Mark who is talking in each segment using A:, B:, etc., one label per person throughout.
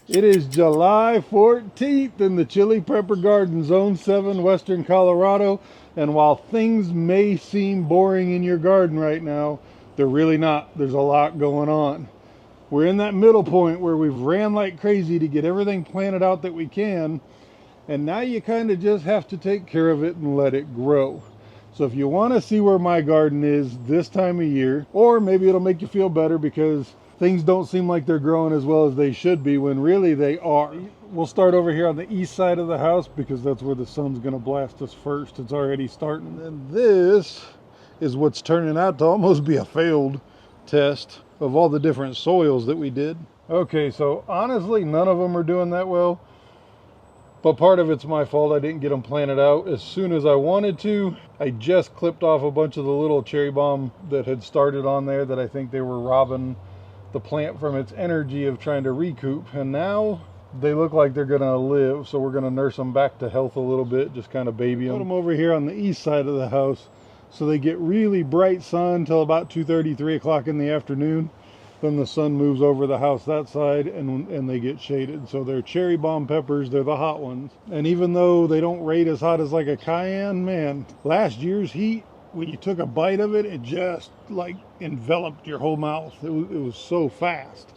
A: It is July 14th in the Chili Prepper Garden, Zone 7, Western Colorado. And while things may seem boring in your garden right now, they're really not. There's a lot going on. We're in that middle point where we've ran like crazy to get everything planted out that we can. And now you kind of just have to take care of it and let it grow. So if you want to see where my garden is this time of year, or maybe it'll make you feel better because things don't seem like they're growing as well as they should be when really they are. We'll start over here on the east side of the house because that's where the sun's going to blast us first. It's already starting. And this is what's turning out to almost be a failed test of all the different soils that we did. Okay, so honestly, none of them are doing that well. But part of it's my fault. I didn't get them planted out as soon as I wanted to. I just clipped off a bunch of the little cherry bomb that had started on there that I think they were robbing the plant from its energy of trying to recoup. And now they look like they're gonna live. So we're gonna nurse them back to health a little bit, just kind of baby them. Put them over here on the east side of the house so they get really bright sun until about 2:30, 3 o'clock in the afternoon. Then the sun moves over the house that side and they get shaded. So they're cherry bomb peppers, they're the hot ones. And even though they don't rate as hot as like a cayenne, man, last year's heat, when you took a bite of it, it just like enveloped your whole mouth. It was so fast.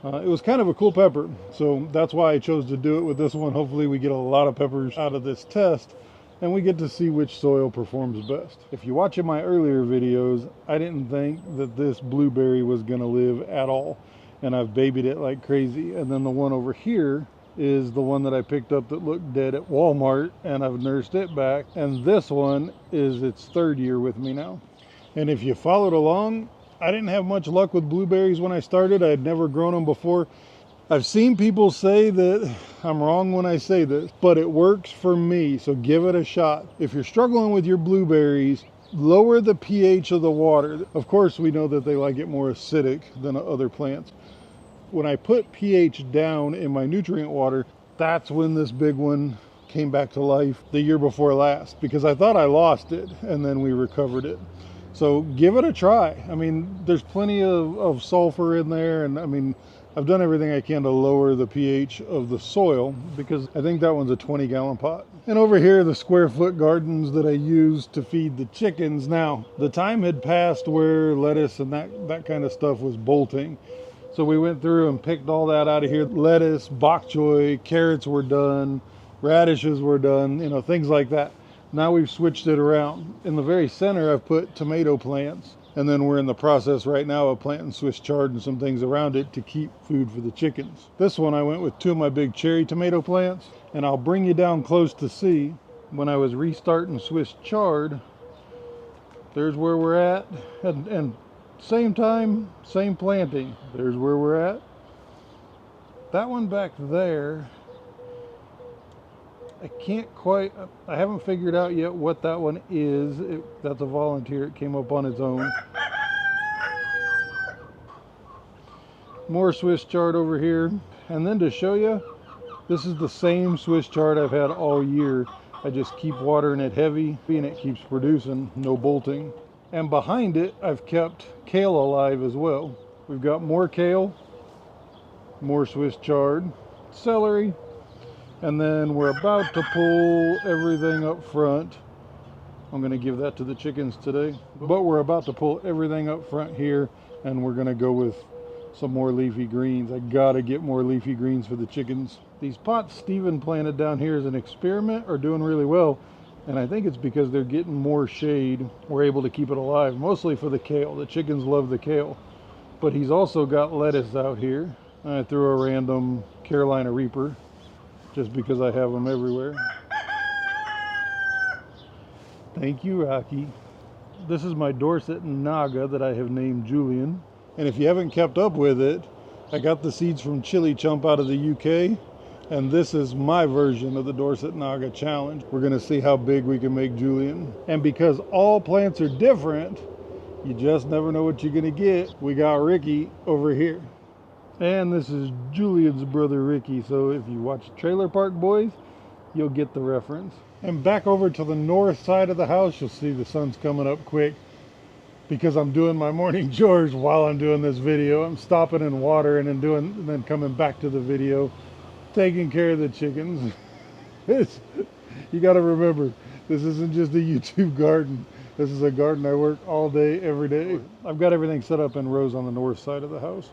A: It was kind of a cool pepper. So that's why I chose to do it with this one. Hopefully we get a lot of peppers out of this test and we get to see which soil performs best. If you watch in my earlier videos, I didn't think that this blueberry was gonna live at all. And I've babied it like crazy. And then the one over here is the one that I picked up that looked dead at Walmart, and I've nursed it back. And this one is its third year with me now. And if you followed along, I didn't have much luck with blueberries when I started. I had never grown them before. I've seen people say that I'm wrong when I say this, but it works for me, so give it a shot. If you're struggling with your blueberries, lower the pH of the water. Of course, we know that they like it more acidic than other plants. When I put pH down in my nutrient water, that's when this big one came back to life the year before last, because I thought I lost it, and then we recovered it. So give it a try. I mean, there's plenty of sulfur in there, and I mean, I've done everything I can to lower the pH of the soil because I think that one's a 20-gallon pot. And over here, the square foot gardens that I use to feed the chickens. Now, the time had passed where lettuce and that kind of stuff was bolting. So we went through and picked all that out of here. Lettuce, bok choy, carrots were done, radishes were done, you know, things like that. Now we've switched it around. In the very center, I've put tomato plants. And then we're in the process right now of planting Swiss chard and some things around it to keep food for the chickens. This one I went with 2 of my big cherry tomato plants, and I'll bring you down close to see. When I was restarting Swiss chard, there's where we're at, and same time, same planting. There's where we're at. That one back there, I haven't figured out yet what that one is. That's a volunteer. It came up on its own. More Swiss chard over here. And then to show you, this is the same Swiss chard I've had all year. I just keep watering it heavy and it keeps producing, no bolting. And behind it, I've kept kale alive as well. We've got more kale, more Swiss chard, celery, and then we're about to pull everything up front. I'm going to give that to the chickens today. But we're about to pull everything up front here, and we're going to go with some more leafy greens. I got to get more leafy greens for the chickens. These pots Steven planted down here as an experiment are doing really well. And I think it's because they're getting more shade. We're able to keep it alive, mostly for the kale. The chickens love the kale. But he's also got lettuce out here. I threw a random Carolina Reaper, just because I have them everywhere. Thank you, Rocky. This is my Dorset Naga that I have named Julian. And if you haven't kept up with it, I got the seeds from Chili Chump out of the UK. And this is my version of the Dorset Naga challenge. We're gonna see how big we can make Julian. And because all plants are different, you just never know what you're gonna get. We got Ricky over here. And this is Julian's brother Ricky, so if you watch Trailer Park Boys, you'll get the reference. And back over to the north side of the house, you'll see the sun's coming up quick. because I'm doing my morning chores while I'm doing this video. I'm stopping and watering and then coming back to the video, taking care of the chickens. You got to remember, this isn't just a YouTube garden. This is a garden I work all day, every day. I've got everything set up in rows on the north side of the house.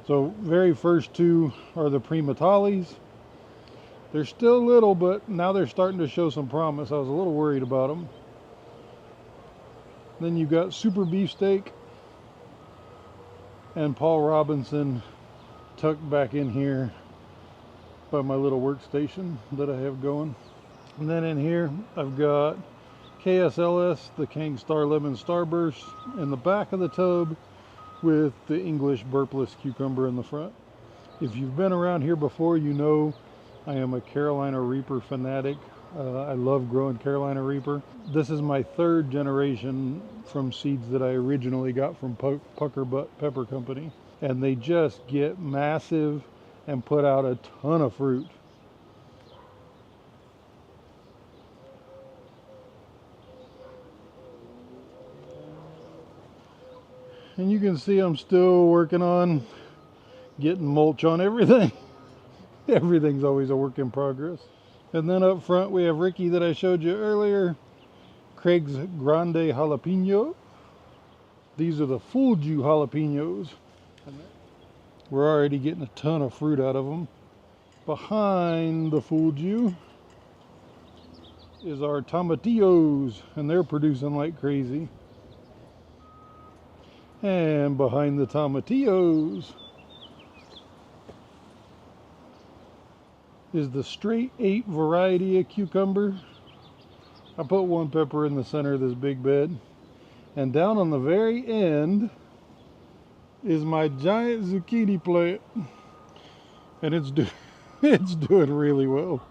A: So very first two are the primatalis. They're still little, but now they're starting to show some promise. I was a little worried about them. Then you've got Super Beefsteak and Paul Robinson tucked back in here by my little workstation that I have going. And then in here I've got KSLS, the King Star Lemon Starburst in the back of the tub with the English burpless cucumber in the front. If you've been around here before, you know I am a Carolina Reaper fanatic. I love growing Carolina Reaper. This is my third generation from seeds that I originally got from Pucker Butt Pepper Company. And they just get massive and put out a ton of fruit. And you can see I'm still working on getting mulch on everything. Everything's always a work in progress. And then up front we have Ricky that I showed you earlier, Craig's Grande Jalapeno. These are the Full-Ju jalapenos. We're already getting a ton of fruit out of them. Behind the Full-Ju is our Tomatillos, and they're producing like crazy. And behind the Tomatillos is the straight 8 variety of cucumber. I put one pepper in the center of this big bed. And down on the very end is my giant zucchini plant. And it's doing really well.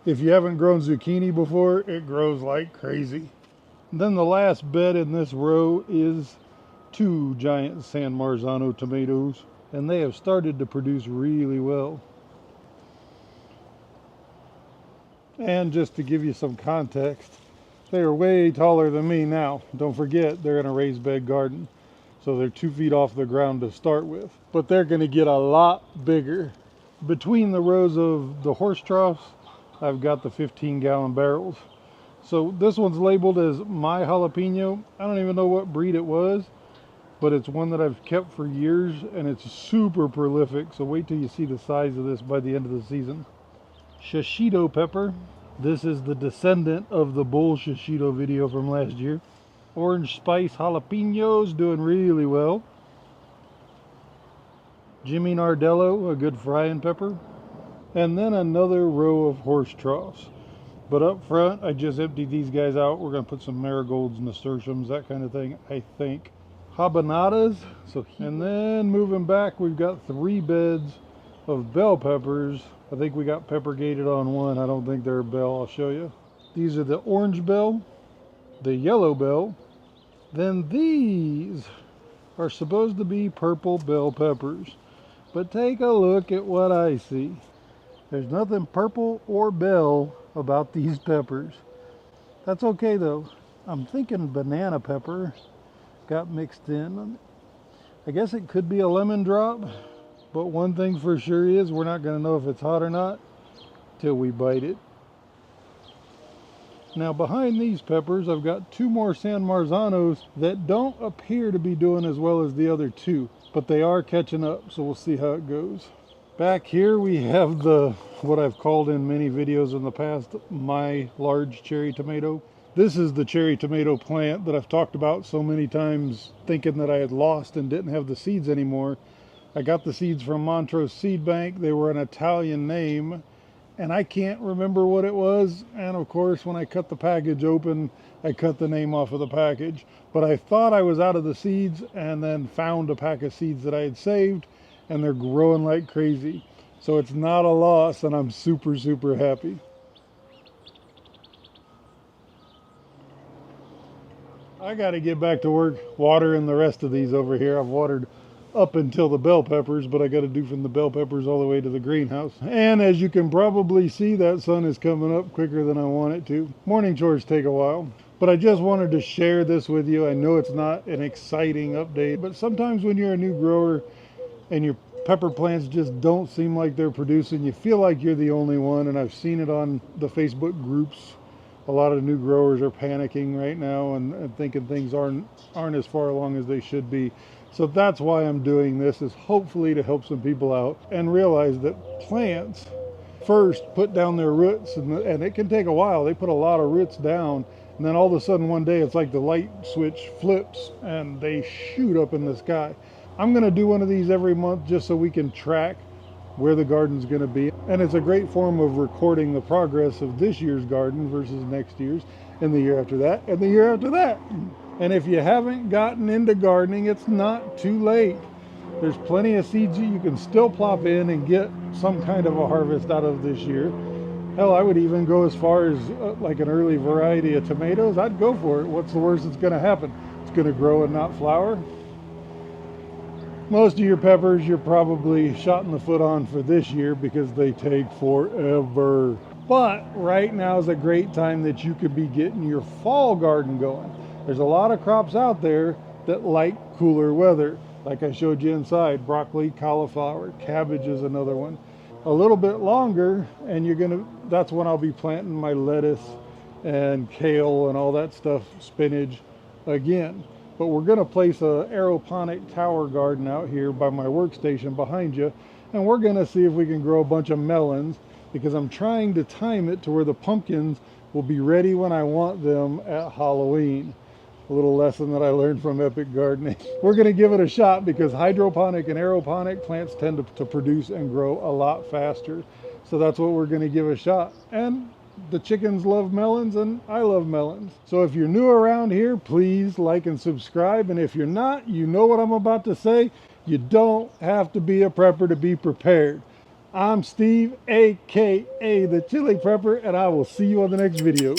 A: If you haven't grown zucchini before, it grows like crazy. And then the last bed in this row is 2 giant San Marzano tomatoes. And they have started to produce really well. And just to give you some context, they are way taller than me now. Don't forget, they're in a raised bed garden. So they're 2 feet off the ground to start with. But they're going to get a lot bigger. Between the rows of the horse troughs, I've got the 15-gallon barrels. So this one's labeled as my jalapeno. I don't even know what breed it was, but it's one that I've kept for years, and it's super prolific. So wait till you see the size of this by the end of the season. Shishito pepper. This is the descendant of the bull shishito video from last year. Orange spice jalapenos doing really well. Jimmy Nardello, a good frying pepper. And then another row of horse troughs. But up front, I just emptied these guys out. We're going to put some marigolds, nasturtiums, that kind of thing, I think. Habanadas. And then moving back, we've got 3 beds of bell peppers. I think we got pepper gated on one. I don't think they're a bell. I'll show you. These are the orange bell, the yellow bell. Then these are supposed to be purple bell peppers. But take a look at what I see. There's nothing purple or bell about these peppers. That's okay though. I'm thinking banana pepper got mixed in. I guess it could be a lemon drop. But one thing for sure is we're not going to know if it's hot or not till we bite it. Now behind these peppers, I've got 2 more San Marzanos that don't appear to be doing as well as the other 2, but they are catching up, so we'll see how it goes. Back here we have what I've called in many videos in the past, my large cherry tomato. This is the cherry tomato plant that I've talked about so many times, thinking that I had lost and didn't have the seeds anymore. I got the seeds from Montrose Seed Bank. They were an Italian name, and I can't remember what it was. And of course, when I cut the package open, I cut the name off of the package. But I thought I was out of the seeds, and then found a pack of seeds that I had saved, and they're growing like crazy. So it's not a loss, and I'm super, super happy. I got to get back to work watering the rest of these over here. I've watered up until the bell peppers, but I got to do from the bell peppers all the way to the greenhouse. And as you can probably see, that sun is coming up quicker than I want it to. Morning chores take a while. But I just wanted to share this with you. I know it's not an exciting update, but sometimes when you're a new grower and your pepper plants just don't seem like they're producing, you feel like you're the only one. And I've seen it on the Facebook groups. A lot of new growers are panicking right now and thinking things aren't as far along as they should be. So that's why I'm doing this, is hopefully to help some people out and realize that plants first put down their roots, and it can take a while. They put a lot of roots down, and then all of a sudden one day it's like the light switch flips and they shoot up in the sky. I'm going to do one of these every month just so we can track where the garden's going to be. And it's a great form of recording the progress of this year's garden versus next year's, and the year after that, and the year after that. And if you haven't gotten into gardening, it's not too late. There's plenty of seeds you can still plop in and get some kind of a harvest out of this year. Hell, I would even go as far as like an early variety of tomatoes. I'd go for it. What's the worst that's going to happen? It's going to grow and not flower. Most of your peppers you're probably shot in the foot on for this year because they take forever. But right now is a great time that you could be getting your fall garden going. There's a lot of crops out there that like cooler weather. Like I showed you inside, broccoli, cauliflower, cabbage is another one. A little bit longer and that's when I'll be planting my lettuce and kale and all that stuff, spinach again. But we're going to place a aeroponic tower garden out here by my workstation behind you, and we're going to see if we can grow a bunch of melons, because I'm trying to time it to where the pumpkins will be ready when I want them at Halloween. A little lesson that I learned from Epic Gardening. We're going to give it a shot because hydroponic and aeroponic plants tend to produce and grow a lot faster. So that's what we're going to give a shot. And the chickens love melons and I love melons. So if you're new around here, please like and subscribe. And if you're not, you know what I'm about to say. You don't have to be a prepper to be prepared. I'm Steve, aka the Chili Prepper, and I will see you on the next video.